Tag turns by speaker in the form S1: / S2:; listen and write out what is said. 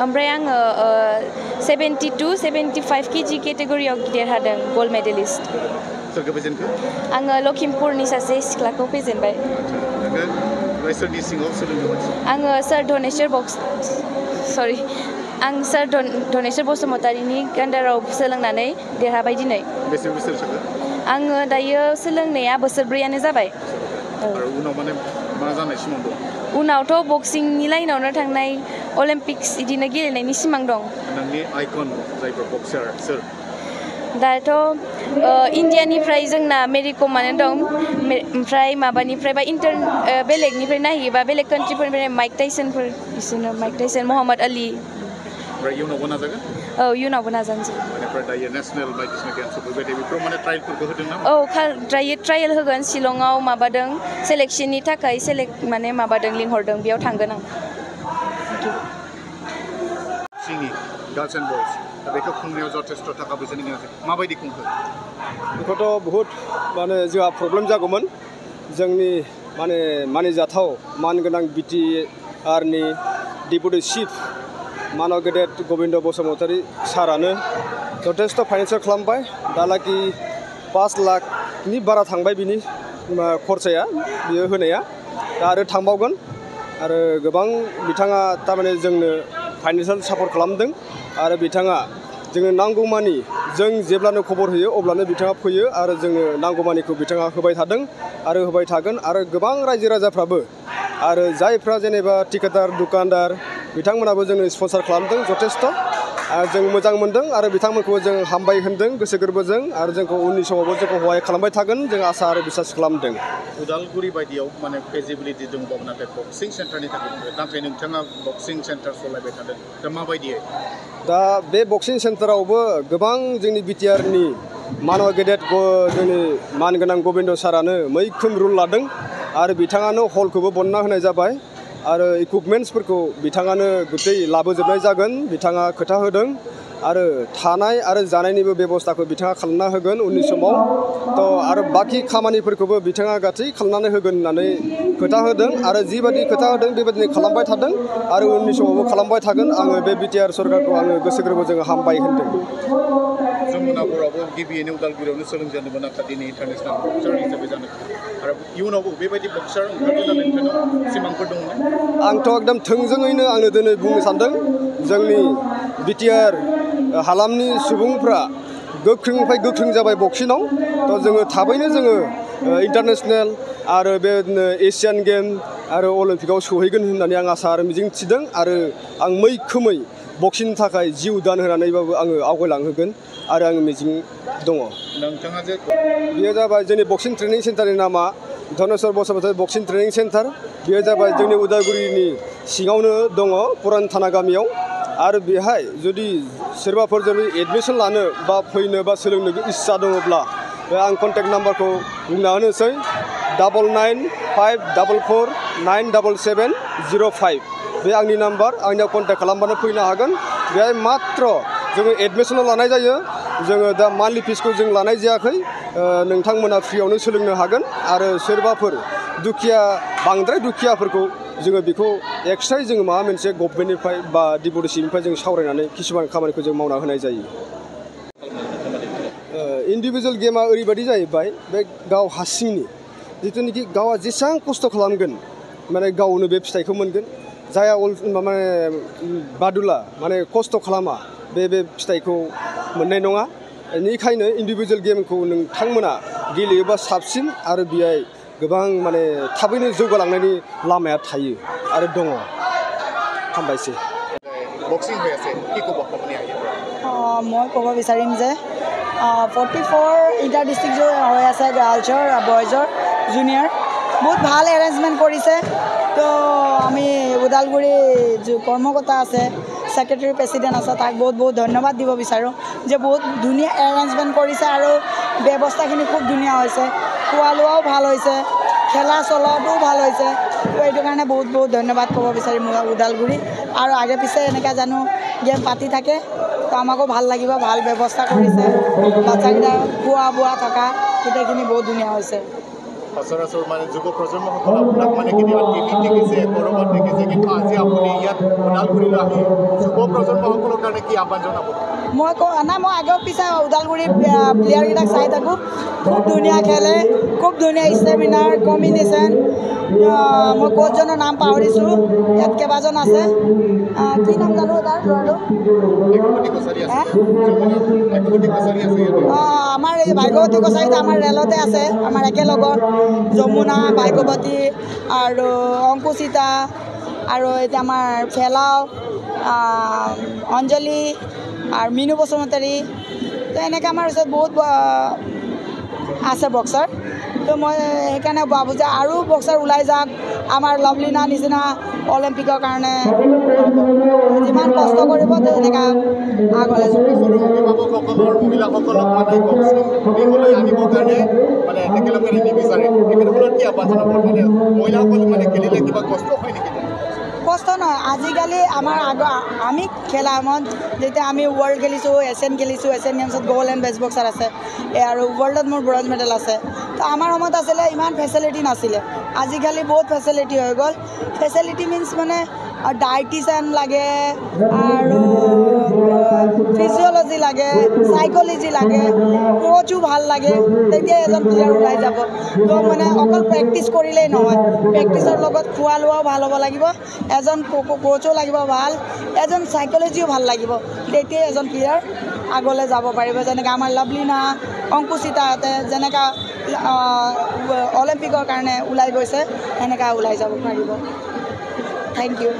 S1: ओमफ्राय आङो 72-75 केजि केटेगरियाव देरहादों गल्ड मेडेलिस्ट
S2: सोरखौ फेजेनखो
S1: आङो लखिमपुरनि सासे सिख्लाखौ फेजेनबाय
S2: नोङो सोरनि सिङाव सोलोंदोंमोन
S1: आङो सार धनेश्वर आं सार धनेश्वर बसुमतारीनि आन्डाराव सोलोंनानै देरहाबाय दिनै
S2: बेसे बोसोर सोखो
S1: आङो दायो सोलोंनाया बोसोरब्रैयानो जाबाय
S2: आरो उनाव माने मा जानाय सिमां दं
S1: उनावथ' बक्सिंनि लाइनावनो थांनाय अलिम्पिक्स बिदिनो गेलेनायनि सिमां दं
S2: नोंनि आइकन जायफोर बक्सार सोर
S1: दाथ' इण्डियानिफ्राय जोंना मेरि कमानो दं ओमफ्राय माबानिफ्राय बा बेलेगनिफ्राय नायोबा बेलेग कान्ट्रिफोरनिफ्राय माइक टाइसनफोर बिसोरनो माइक टाइसन महम्मद आली
S2: ओमफ्राय इयुनावबो नाजागोन
S1: औ इयुनावबो नाजानोसै
S2: बेनिफ्राय दायो नेसनेल बायदिसिना गेम्स सफैबाय थायो बेफोराव माने ट्रायलफोरखौ होदों ना
S1: औ ट्रायल होगोन शिलंआव माबादों सेलेक्सननि थाखाय माने माबादों लिंहरदों बेयाव थांगोन आं
S2: सिंनि गार्ल्स एन्ड बयस दा बेखौ खुंनायाव जथेस्थ' थाखा फैसानि गोनांथि माबायदि खुंखो
S3: बेखौथ' बहुद माने जोंहा प्रब्लेम जागौमोन जोंनि माने मानिजाथाव मानगोनां बिटिआरनि डेपुटि चिफ मानव गेदेर गबिन्द बसुमतारी सारानो जथेस्थ' फाइनेन्सियेल खालामबाय दालागि 5 लाखनि बारा थांबाय बिनि खरसाया बियो होनाया दा आरो थांबावगोन आरो गोबां बिथाङा थारमाने जोंनो फाइनेन्सियेल सापर्ट खालामदों आरो बिथाङा जोंनो नांगौमानि जों जेब्लानो खबर होयो अब्लानो बिथाङा फैयो आरो जोंनो नांगौमानिखौ बिथाङा होबाय थादों आरो होबाय थागोन आरो गोबां रायजो राजाफ्राबो आरो जायफ्रा जेनेबा टिकेटार दुकानदार बिथांमोनाबो जोंनो स्पन्सार खालामदों जथेस्थ' जों मोजां मोनदों आरो बिथांमोनखौ जों हामबाय होनदों गोसो गोरबोजों आरो जोंखौ उननि समावबो जोंखौ सहाय खालामबाय थागोन जों आसा आरो बिसास खालामदों
S2: उदालगुरि बायदियाव माने फेजिबिलिटि दंबाबो नाथाय बक्सिं सेन्टारनि थाखाय नाथाय नोंथाङा बक्सिं सेन्टार सालायबाय थादों दा माबायदियै
S3: दा बे बक्सिं सेन्टारावबो गोबां जोंनि बिटिआरनि मानव गेदेर जोंनि मानगोनां गबिन्द सारानो मैखोम रुल लादों आरो बिथाङानो हलखौबो बनना होनाय जाबाय आरो इकुइपमेन्ट्सफोरखौ बिथाङानो गथै लाबोजोबनाय जागोन बिथाङा खोथा होदों आरो थानाय आरो जानायनिबो बेबस्थाखौ बिथाङा खालामना होगोन उननि समाव थ' आरो बाखि खामानिफोरखौबो बिथाङा गासै खालामनानै होगोन होननानै खोथा होदों आरो जिबायदि खोथा होदों बेबायदिनो खालामबाय थादों आरो उननि समावबो खालामबाय थागोन आङो बे बिटिआर सरकारखौ आङो गोसो गोरबोजों हामबाय होनदों
S2: जमुना बर'आबो गिबियैनो उदालगुरियावनो सोलोंजेनदोंमोन नाथाय दिनै इन्टारनेसनेल बक्सार हिसाबै जानो आरो इयुनावबो बेबायदि बक्सार ओंखारगोन होननानै नोंथांनाव सिमांफोर दंमोन
S3: आंथ' एकदम थोंजोङैनो आङो दिनै बुंनो सानदों जोंनि बिटिआर हालामनि सुबुंफ्रा गोख्रोंनिफ्राय गोख्रों जाबाय बक्सिङाव थ' जोङो थाबैनो जोङो इन्टारनेसनेल आरो बेबायदिनो एसियान गेम आरो अलिम्पिकआव सहैगोन होननानै आं आसा आरो मिजिं थिदों आरो आं मैखोमै बक्सिंनि थाखाय जिउ दान होनानैबाबो आङो आवगायलांहोगोन आरो आङो मिजिं दङ
S2: नोंथाङा जे
S3: बेयो जाबाय जोंनि बक्सिं ट्रेनिं सेन्टारनि नामा धनेश्वर बसुमतारी बक्सिं ट्रेनिं सेन्टार बेयो जाबाय जोंनि उदालगुरिनि सिङावनो दङ पुरान थाना गामियाव आरो बेहाय जुदि सोरबाफोर जुदि एडमिसन लानो बा फैनो बा सोलोंनो इस्सा दङब्ला बे आं कन्टेक्ट नाम्बारखौ बुंना होनोसै 9954949770 बे आंनि नाम्बार आंनियाव कन्टेक्ट खालामबानो फैनो हागोन बेहाय मात्र जोङो एडमिसनल' लानाय जायो जोङो दा मान्थलि फिसखौ जों लानाय जायाखै नोंथांमोना फ्रियावनो सोलोंनो हागोन आरो सोरबाफोर दुखिया बांद्राय दुखियाफोरखौ जोङो बेखौ एक्सट्रायै जोङो माबा मोनसे गभर्नमेन्टनिफ्राय बा डिपुटिसिनिफ्राय जों सावरायनानै किसुमान खामानिखौ जों मावना होनाय जायो इन्डिभिजुवेल गेमा ओरैबायदि जाहैबाय बे गाव हारसिंनि जिथुनाखि गावआ जेसेबां खस्थ' खालामगोन माने गावनो बे फिथाइखौ मोनगोन जायहा माने बादुला माने खस्थ' खालामा बे फिथाइखौ मोननाय नङा बेनिखायनो इन्डिभिजुवेल गेमखौ नोंथांमोना गेलेयोबा साबसिन आरो बेहाय गोबां माने थाबैनो जौगालांनायनि लामाया थायो आरो दङ हामबायसै
S2: বক্সিং হৈ আছে কি ক'ব আপুনি
S4: মই ক'ব বিচাৰিম যে 44 ইণ্টাৰ ডিষ্ট্ৰিক্ট হৈ আছে গাৰ্লছৰ বয়জৰ জুনিয়ৰ বহুত ভাল এৰেঞ্জমেণ্ট কৰিছে তো আমি ওদালগুৰি যি কৰ্মকৰ্তা আছে সেক্ৰেটাৰী প্ৰেচিডেণ্ট আছে তাক বহুত বহুত ধন্যবাদ দিব বিচাৰোঁ যে বহুত ধুনীয়া এৰেঞ্জমেণ্ট কৰিছে আৰু ব্যৱস্থাখিনি খুব ধুনীয়া হৈছে খোৱা লোৱাও ভাল হৈছে খেলা চলাটোও ভাল হৈছে তো এইটো কাৰণে বহুত বহুত ধন্যবাদ ক'ব বিচাৰিম ওদালগুৰি আৰু আগে পিছে এনেকৈ জানো গেম পাতি থাকে তো আমাকো ভাল লাগিব ভাল ব্যৱস্থা কৰিছে বাচ্চাকেইটা খোৱা বোৱা থকা গোটেইখিনি বহুত ধুনীয়া হৈছে
S2: সচৰাচৰ মানে যুৱ প্ৰজন্মসকল আপোনাক মানে কেতিয়াবা টিভিত দেখিছে ক'ৰবাত দেখিছে কিন্তু আজি আপুনি ইয়াত ওদালগুৰিলৈ আহি যুৱ প্ৰজন্মসকলৰ কাৰণে কি আহ্বান জনাব
S4: মই মই আগৰ পিছে ওদালগুৰি প্লেয়াৰকেইটাক চাই থাকোঁ খুব ধুনীয়া খেলে খুব ধুনীয়া ষ্টেমিনাৰ কম্বিনেশ্যন মই কোচজনৰ নাম পাহৰিছোঁ ইয়াত কেইবাজন আছে কি নাম জানো তাৰ ল'ৰাটো আমাৰ এই ভাগ্যৱতী কছাৰীটো আমাৰ ৰেলতে আছে আমাৰ একেলগৰ যমুনা ভাগ্যৱতী আৰু অংকুচিতা আৰু এতিয়া আমাৰ ফেলাও অঞ্জলি আৰু মিনু বসুমতাৰী তো এনেকৈ আমাৰ ওচৰত বহুত আছে বক্সাৰ তো মই সেইকাৰণে ভাবোঁ যে আৰু বক্সাৰ ওলাই যাওক আমাৰ লাভলীনা নিচিনা অলিম্পিকৰ কাৰণে যিমান কষ্ট কৰিব তো এনেকৈ আগলৈ
S2: অভিভাৱকসকলৰ মহিলাসকলক মানে বক্সিঙলৈ আনিবৰ কাৰণে মানে একেলগে নিবিচাৰে তেখেতসকলৰ কি আহ্বান জনাব মানে মহিলাসকল মানে খেলিলে কিবা কষ্ট হয় নেকি
S4: কষ্ট নহয় আজিকালি আমাৰ আমি খেলা সময়ত যেতিয়া আমি ৱৰ্ল্ড খেলিছোঁ এছিয়ান গেমছত গ'ল্ড এণ্ড বেষ্ট বক্সাৰ আছে আৰু ৱৰ্ল্ডত মোৰ ব্ৰঞ্জ মেডেল আছে তো আমাৰ সময়ত আছিলে ইমান ফেচিলিটি নাছিলে আজিকালি বহুত ফেচিলিটি হৈ গ'ল ফেচিলিটি মিনছ মানে ডায়েটিচিয়ান লাগে আৰু ফিজিঅ'লজি লাগে চাইক'লজি লাগে কোচো ভাল লাগে তেতিয়া এজন প্লেয়াৰ ওলাই যাব তো মানে অকল প্ৰেক্টিচ কৰিলেই নহয় প্ৰেক্টিচৰ লগত খোৱা লোৱাও ভাল হ'ব লাগিব এজন কোচো লাগিব ভাল এজন চাইক'লজিও ভাল লাগিব তেতিয়াই এজন প্লেয়াৰ আগলৈ যাব পাৰিব যেনেকৈ আমাৰ লাভলীনা অংকুচিতাহঁতে যেনেকৈ অলিম্পিকৰ কাৰণে ওলাই গৈছে সেনেকৈ ওলাই যাব পাৰিব থেংক ইউ